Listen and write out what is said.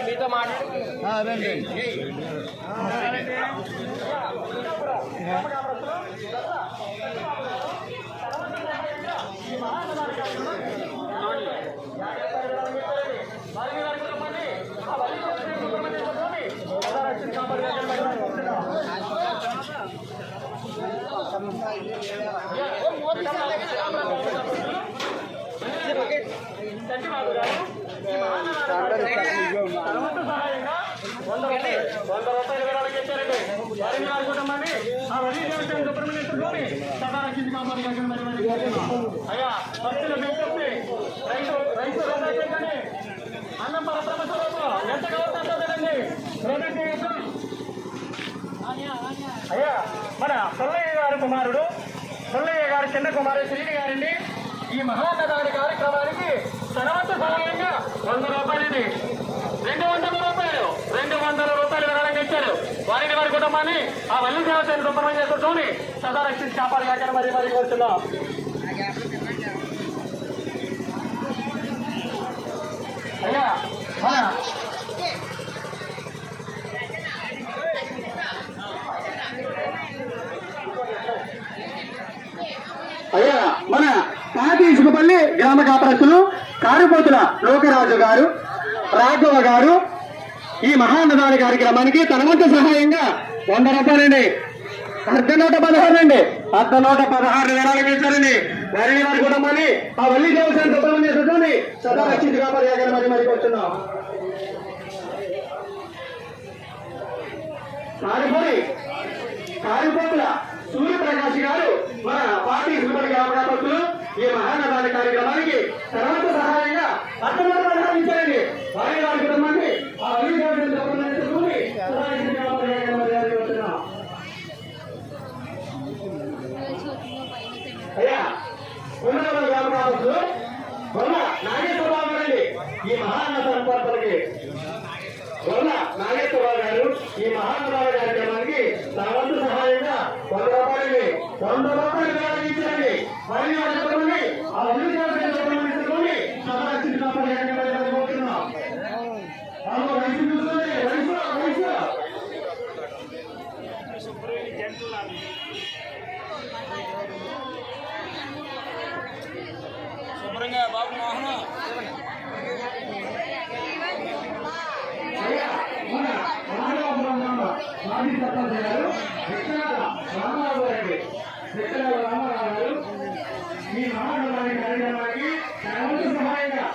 మీతో మాట్లాడండి. అన్నం ఎంత కావాలండి అయ్యా మన సొల్లయ్య గారి కుమారుడు సొల్లయ్య గారి చిన్న కుమారుడు శ్రీని గారండి ఈ మహాన్నదాని కార్యక్రమానికి తనవంత సహాయంగా 100 రూపాయలండి 200 రూపాయలు 200 రూపాయలు విరాళంగా ఇచ్చారు. వారిని వారి కుటుంబాన్ని ఆ వల్లి దేవతను శుభ్రం చేసుకుంటూని సదా రక్షించి కాపాడుగాక మరి కోరుతున్నాం. అయ్యా అయ్యా మన పాతి ఇసుకపల్లి గ్రామ కాపరస్తులు కారుపోతుల లోకరాజు గారు రాఘవ గారు ఈ మహాన్నదాన కార్యక్రమానికి తన వంతు సహాయంగా 100 రూపాయలండి. 116 అండి. 116 విరాళం ఇచ్చారండి. వారి వారి కుటుంబాన్ని ఆ వల్లి దేవస్థానం శుభ్రం చేసుకొని సదా రక్షించి కాపాడుగాక మరి కోరుతున్నాం. కారుపోతుల సూర్యప్రకాష్ గారు మన పార్టీ సుపరి గ్రామస్తులు ఈ మహాన్నదాన కార్యక్రమానికి తర్వాత సహాయంగా 116 ఇచ్చారండి. వారి వారి కుటుంబాన్ని ఆ వల్లి దేవస్థానం శుభ్రం చేసుకొని అయ్యా కొండల గ్రామస్తులు గొల్ల నాగేశ్వరరావు గారండి. ఈ మహాన్నదాన పద్ధతికి గొల్ల నాగేశ్వరరావు గారు ఈ మహాన్నదాన కార్యక్రమానికి తన వంతు సహాయంగా 100 రూపాయలండి. 100 రూపాయలు ఇచ్చారండి. మరి ఆ తీసుకొని సంరక్షించి కాపాడుతున్నాం. శుభ్రంగా బాబు మోహన్ మాజీ సర్పంచ్ గారు రామారావు గారు ఈ మహాన్నదాన కార్యక్రమానికి సహాయంగా